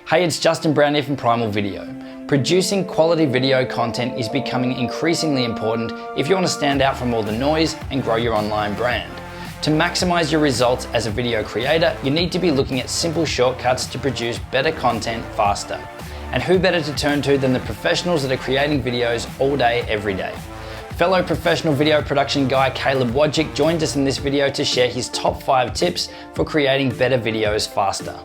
Hey, it's Justin Brown here from Primal Video. Producing quality video content is becoming increasingly important if you want to stand out from all the noise and grow your online brand. To maximize your results as a video creator, you need to be looking at simple shortcuts to produce better content faster. And who better to turn to than the professionals that are creating videos all day, every day. Fellow professional video production guy Caleb Wojcik joined us in this video to share his top 5 tips for creating better videos faster.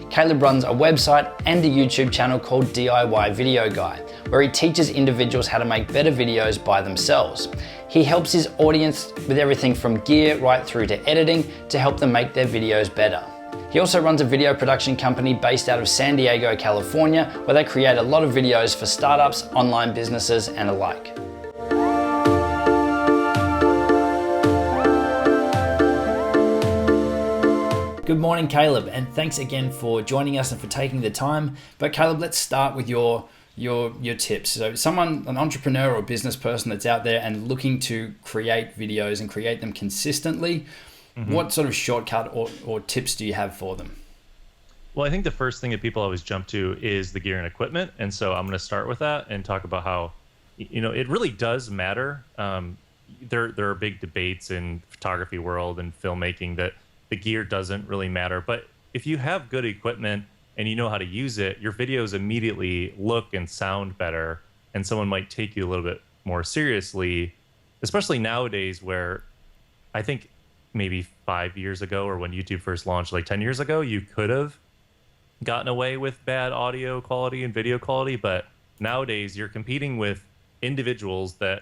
Caleb runs a website and a YouTube channel called DIY Video Guy, where he teaches individuals how to make better videos by themselves. He helps his audience with everything from gear right through to editing to help them make their videos better. He also runs a video production company based out of San Diego, California, where they create a lot of videos for startups, online businesses, and alike. Good morning, Caleb, and thanks again for joining us and for taking the time. But Caleb, let's start with your tips. So an entrepreneur or business person that's out there and looking to create videos and create them consistently, what sort of shortcut or tips do you have for them? Well, I think the first thing that people always jump to is the gear and equipment. And so I'm going to start with that and talk about how, it really does matter. There are big debates in photography world and filmmaking that the gear doesn't really matter. But if you have good equipment and you know how to use it, your videos immediately look and sound better, and someone might take you a little bit more seriously, especially nowadays where I think maybe 5 years ago, or when YouTube first launched, like 10 years ago, you could have gotten away with bad audio quality and video quality. But nowadays you're competing with individuals that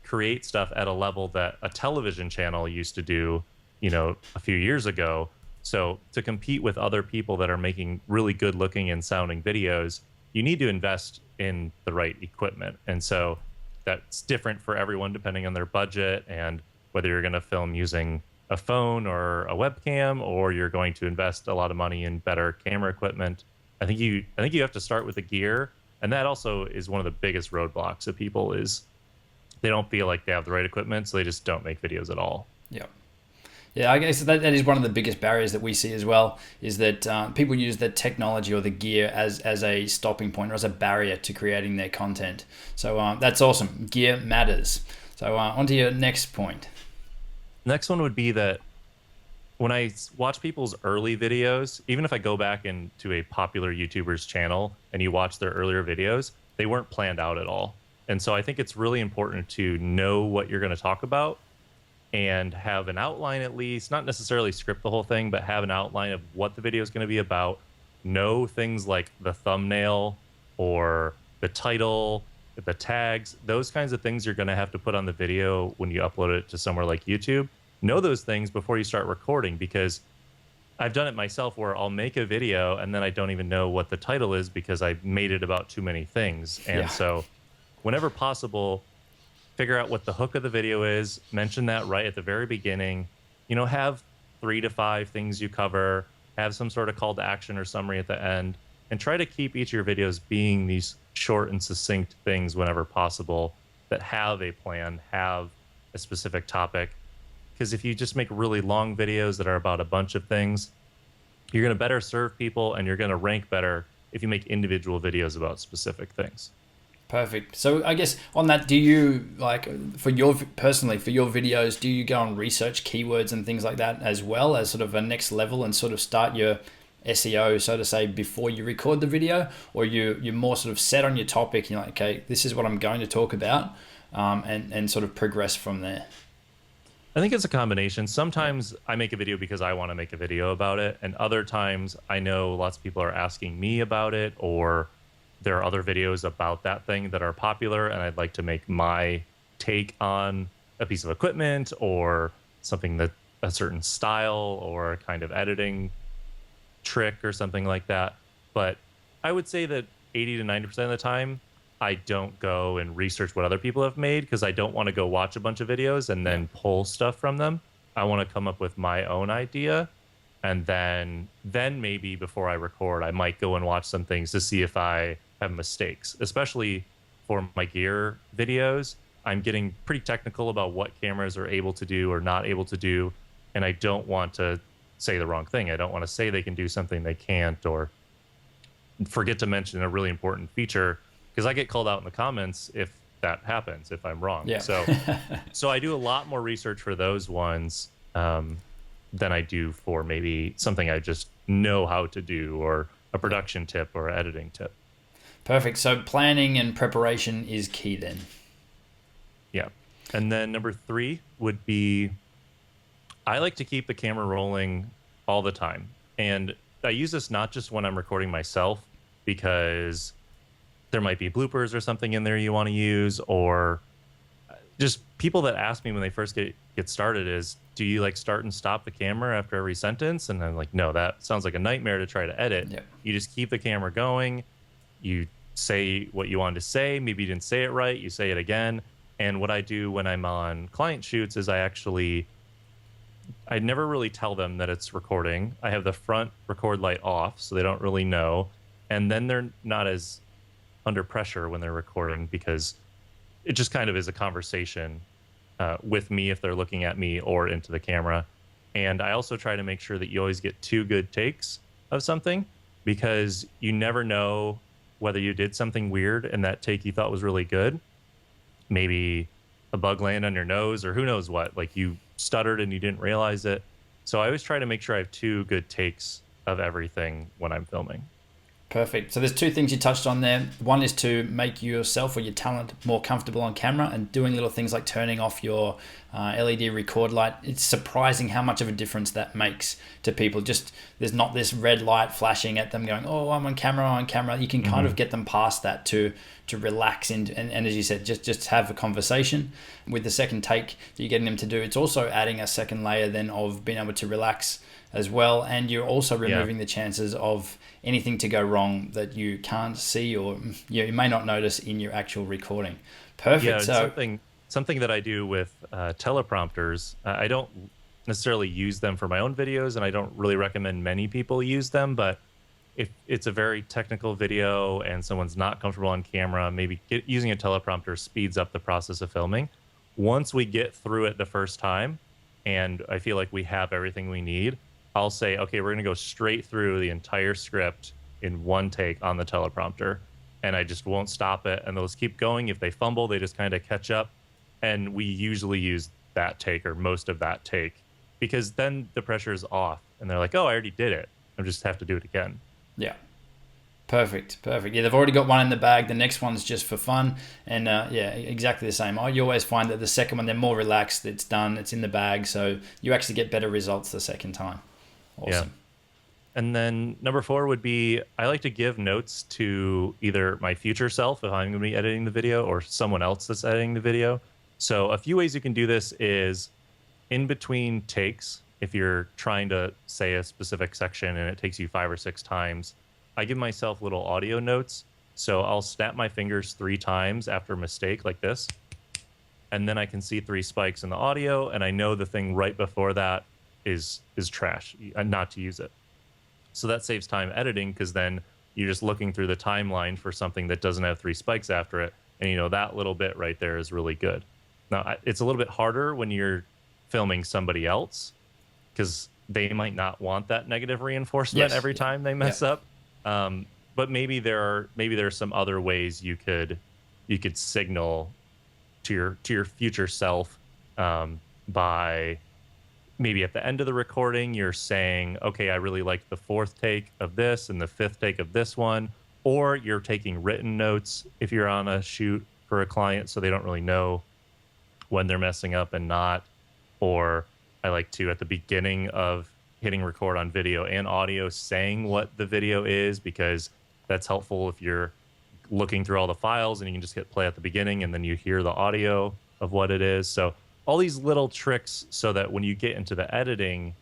create stuff at a level that a television channel used to do, a few years ago. So to compete with other people that are making really good looking and sounding videos, you need to invest in the right equipment. And so that's different for everyone depending on their budget and whether you're going to film using a phone or a webcam, or you're going to invest a lot of money in better camera equipment. I think you have to start with the gear. And that also is one of the biggest roadblocks of people is they don't feel like they have the right equipment, so they just don't make videos at all. Yeah, I guess that is one of the biggest barriers that we see as well, is that people use the technology or the gear as a stopping point or as a barrier to creating their content. So that's awesome. Gear matters. So on to your next point. Next one would be that when I watch people's early videos, even if I go back into a popular YouTuber's channel and you watch their earlier videos, they weren't planned out at all. And so I think it's really important to know what you're going to talk about and have an outline, at least, not necessarily script the whole thing, but have an outline of what the video is going to be about. Know things like the thumbnail or the title, the tags, those kinds of things you're going to have to put on the video when you upload it to somewhere like YouTube. Know those things before you start recording, because I've done it myself where I'll make a video and then I don't even know what the title is because I made it about too many things. And so whenever possible, figure out what the hook of the video is, mention that right at the very beginning, have 3 to 5 things you cover, have some sort of call to action or summary at the end, and try to keep each of your videos being these short and succinct things whenever possible that have a plan, have a specific topic. Because if you just make really long videos that are about a bunch of things, you're going to better serve people and you're going to rank better if you make individual videos about specific things. Perfect. So I guess on that, do you for your videos, do you go and research keywords and things like that as well as sort of a next level and sort of start your SEO, so to say, before you record the video? Or you're more sort of set on your topic and you're like, okay, this is what I'm going to talk about, and sort of progress from there? I think it's a combination. Sometimes I make a video because I want to make a video about it. And other times I know lots of people are asking me about it, or there are other videos about that thing that are popular and I'd like to make my take on a piece of equipment or something that a certain style or a kind of editing trick or something like that. But I would say that 80 to 90% of the time, I don't go and research what other people have made, because I don't want to go watch a bunch of videos and then pull stuff from them. I want to come up with my own idea. And then maybe before I record, I might go and watch some things to see if I have mistakes, especially for my gear videos. I'm getting pretty technical about what cameras are able to do or not able to do. And I don't want to say the wrong thing. I don't want to say they can do something they can't, or forget to mention a really important feature, because I get called out in the comments if that happens, if I'm wrong. Yeah. So I do a lot more research for those ones than I do for maybe something I just know how to do, or a production tip or editing tip. Perfect. So planning and preparation is key then. Yeah. And then number 3 would be, I like to keep the camera rolling all the time. And I use this not just when I'm recording myself, because there might be bloopers or something in there you want to use, or just people that ask me when they first get started is, do you like start and stop the camera after every sentence? And I'm like, no, that sounds like a nightmare to try to edit. Yep. You just keep the camera going. You say what you wanted to say. Maybe you didn't say it right. You say it again. And what I do when I'm on client shoots is I never really tell them that it's recording. I have the front record light off, so they don't really know. And then they're not as under pressure when they're recording, because it just kind of is a conversation with me if they're looking at me or into the camera. And I also try to make sure that you always get 2 good takes of something, because you never know whether you did something weird and that take you thought was really good. Maybe a bug landed on your nose, or who knows what, like you stuttered and you didn't realize it. So I always try to make sure I have 2 good takes of everything when I'm filming. Perfect. So there's 2 things you touched on there. One is to make yourself or your talent more comfortable on camera, and doing little things like turning off your LED record light. It's surprising how much of a difference that makes to people. Just there's not this red light flashing at them going, oh, I'm on camera. You can kind of get them past that to relax and as you said, just have a conversation. With the second take that you're getting them to do, it's also adding a second layer then of being able to relax as well, and you're also removing the chances of anything to go wrong that you can't see or you may not notice in your actual recording. Perfect. Yeah, so something that I do with teleprompters, I don't necessarily use them for my own videos, and I don't really recommend many people use them, but if it's a very technical video and someone's not comfortable on camera, maybe using a teleprompter speeds up the process of filming. Once we get through it the first time and I feel like we have everything we need, I'll say, okay, we're going to go straight through the entire script in one take on the teleprompter, and I just won't stop it, and they'll just keep going. If they fumble, they just kind of catch up, and we usually use that take or most of that take, because then the pressure is off and they're like, oh, I already did it, I just have to do it again. Yeah. Perfect. Yeah, they've already got one in the bag. The next one's just for fun. And yeah, exactly the same. You always find that the second one, they're more relaxed. It's done. It's in the bag. So you actually get better results the second time. Awesome. Yeah. And then number 4 would be, I like to give notes to either my future self if I'm going to be editing the video, or someone else that's editing the video. So a few ways you can do this is in between takes. If you're trying to say a specific section and it takes you 5 or 6 times, I give myself little audio notes. So I'll snap my fingers 3 times after a mistake like this, and then I can see 3 spikes in the audio, and I know the thing right before that is trash and not to use it. So that saves time editing, because then you're just looking through the timeline for something that doesn't have 3 spikes after it, and you know that little bit right there is really good. Now, it's a little bit harder when you're filming somebody else, because they might not want that negative reinforcement every time they mess up. But maybe there are some other ways you could signal to your future self by maybe at the end of the recording you're saying, okay, I really liked the 4th take of this and the 5th take of this one, or you're taking written notes if you're on a shoot for a client so they don't really know when they're messing up and not. Or I like to, at the beginning of hitting record on video and audio, saying what the video is, because that's helpful if you're looking through all the files and you can just hit play at the beginning and then you hear the audio of what it is. So all these little tricks so that when you get into the editing,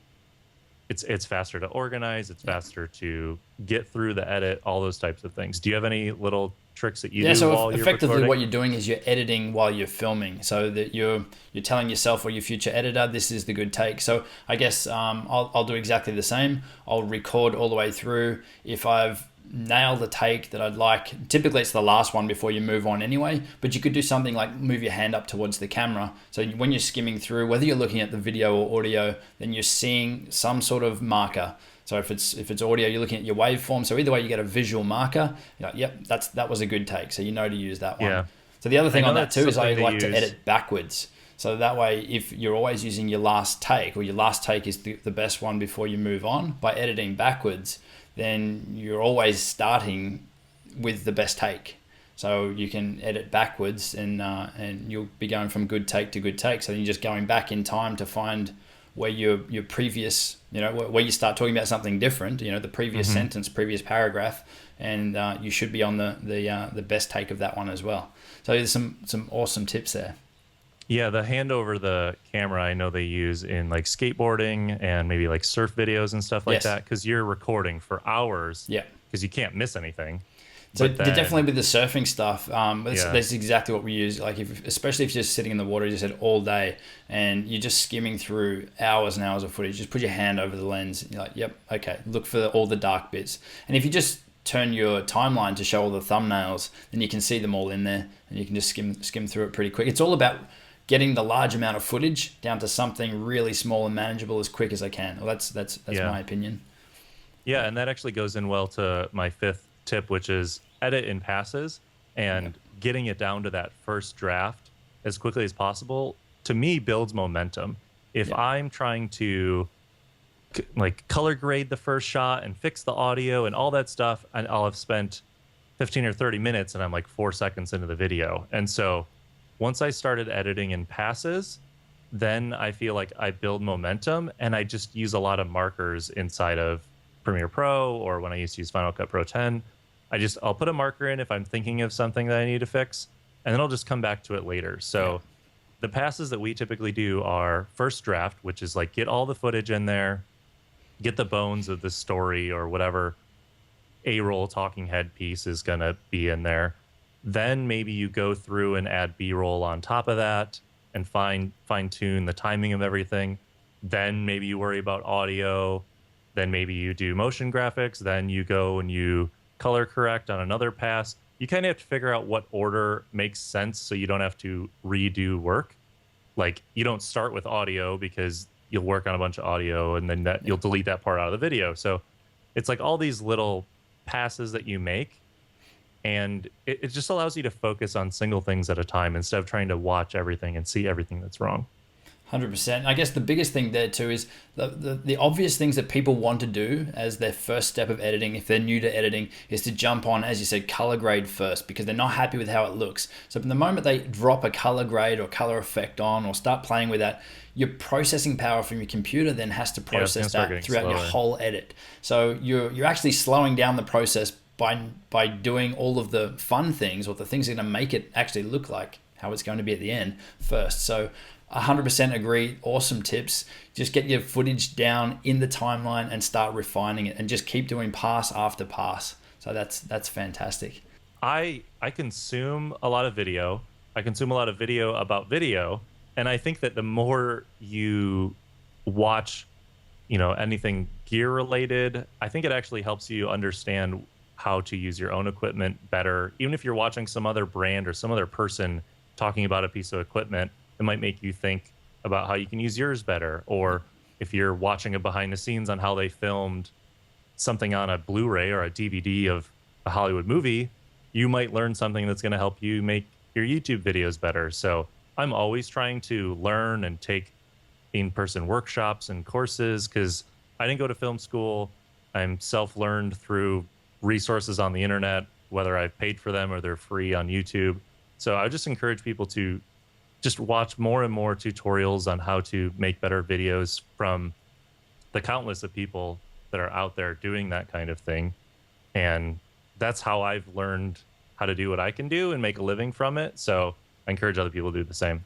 it's faster to organize, it's faster to get through the edit, all those types of things. Do you have any little tricks that you do so while you're effectively recording? what you're doing is you're editing while you're filming, so that you're telling yourself or your future editor, this is the good take. So I guess I'll do exactly the same. I'll record all the way through. If I've nailed the take that I'd like, typically it's the last one before you move on anyway, but you could do something like move your hand up towards the camera, so when you're skimming through, whether you're looking at the video or audio, then you're seeing some sort of marker So if it's audio, you're looking at your waveform. So either way, you get a visual marker. You're like, yep, that was a good take. So you know to use that one. Yeah. So the other thing I on know that that's too is I something to like to use. edit backwards. So that way, if you're always using your last take, or your last take is the best one before you move on, by editing backwards, then you're always starting with the best take. So you can edit backwards, and you'll be going from good take to good take. So you're just going back in time to find where your previous, where you start talking about something different, the previous sentence, previous paragraph, and you should be on the best take of that one as well. So there's some awesome tips there. Yeah, the hand over the camera I know they use in like skateboarding and maybe like surf videos and stuff like that, because you're recording for hours. Yeah. Because you can't miss anything. So But then, definitely with the surfing stuff, that's exactly what we use. Like especially if you're just sitting in the water, you said all day, and you're just skimming through hours and hours of footage. Just put your hand over the lens. And you're like, yep, okay. Look for all the dark bits. And if you just turn your timeline to show all the thumbnails, then you can see them all in there, and you can just skim through it pretty quick. It's all about getting the large amount of footage down to something really small and manageable as quick as I can. Well, that's my opinion. Yeah, and that actually goes in well to my fifth tip, which is edit in passes, and getting it down to that first draft as quickly as possible, to me, builds momentum. If I'm trying to like color grade the first shot and fix the audio and all that stuff, and I'll have spent 15 or 30 minutes and I'm like 4 seconds into the video. And so once I started editing in passes, then I feel like I build momentum, and I just use a lot of markers inside of Premiere Pro, or when I used to use Final Cut Pro 10. I'll put a marker in if I'm thinking of something that I need to fix, and then I'll just come back to it later. So the passes that we typically do are first draft, which is like get all the footage in there, get the bones of the story or whatever A-roll talking head piece is going to be in there. Then maybe you go through and add B-roll on top of that and fine-tune the timing of everything. Then maybe you worry about audio. Then maybe you do motion graphics. Then you go and you color correct on another pass. You kind of have to figure out what order makes sense so you don't have to redo work. Like, you don't start with audio because you'll work on a bunch of audio and then you'll delete that part out of the video. So it's like all these little passes that you make, and it just allows you to focus on single things at a time instead of trying to watch everything and see everything that's wrong. 100%. I guess the biggest thing there too is the obvious things that people want to do as their first step of editing, if they're new to editing, is to jump on, as you said, color grade first, because they're not happy with how it looks. So from the moment they drop a color grade or color effect on or start playing with that, your processing power from your computer then has to process that throughout your whole edit. So you're actually slowing down the process by doing all of the fun things, or the things that are going to make it actually look like how it's going to be at the end first. So 100% agree. Awesome tips. Just get your footage down in the timeline and start refining it, and just keep doing pass after pass. So that's fantastic. I consume a lot of video. I consume a lot of video about video, and I think that the more you watch, anything gear related, I think it actually helps you understand how to use your own equipment better. Even if you're watching some other brand or some other person talking about a piece of equipment, it might make you think about how you can use yours better. Or if you're watching a behind the scenes on how they filmed something on a Blu-ray or a DVD of a Hollywood movie, you might learn something that's going to help you make your YouTube videos better. So I'm always trying to learn and take in-person workshops and courses, because I didn't go to film school. I'm self-learned through resources on the internet, whether I've paid for them or they're free on YouTube. So I just encourage people to just watch more and more tutorials on how to make better videos from the countless of people that are out there doing that kind of thing. And that's how I've learned how to do what I can do and make a living from it. So I encourage other people to do the same.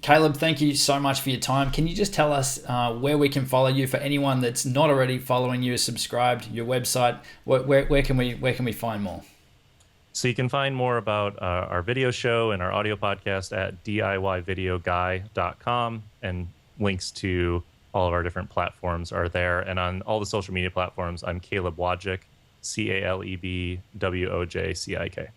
Caleb, thank you so much for your time. Can you just tell us where we can follow you for anyone that's not already following you, subscribed, your website? Where can we find more? So you can find more about our video show and our audio podcast at DIYvideoguy.com, and links to all of our different platforms are there. And on all the social media platforms, I'm Caleb Wojcik, CalebWojcik.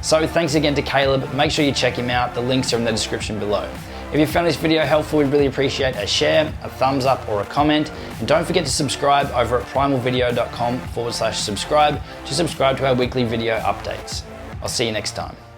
So thanks again to Caleb. Make sure you check him out. The links are in the description below. If you found this video helpful, we'd really appreciate a share, a thumbs up, or a comment. And don't forget to subscribe over at primalvideo.com/subscribe to subscribe to our weekly video updates. I'll see you next time.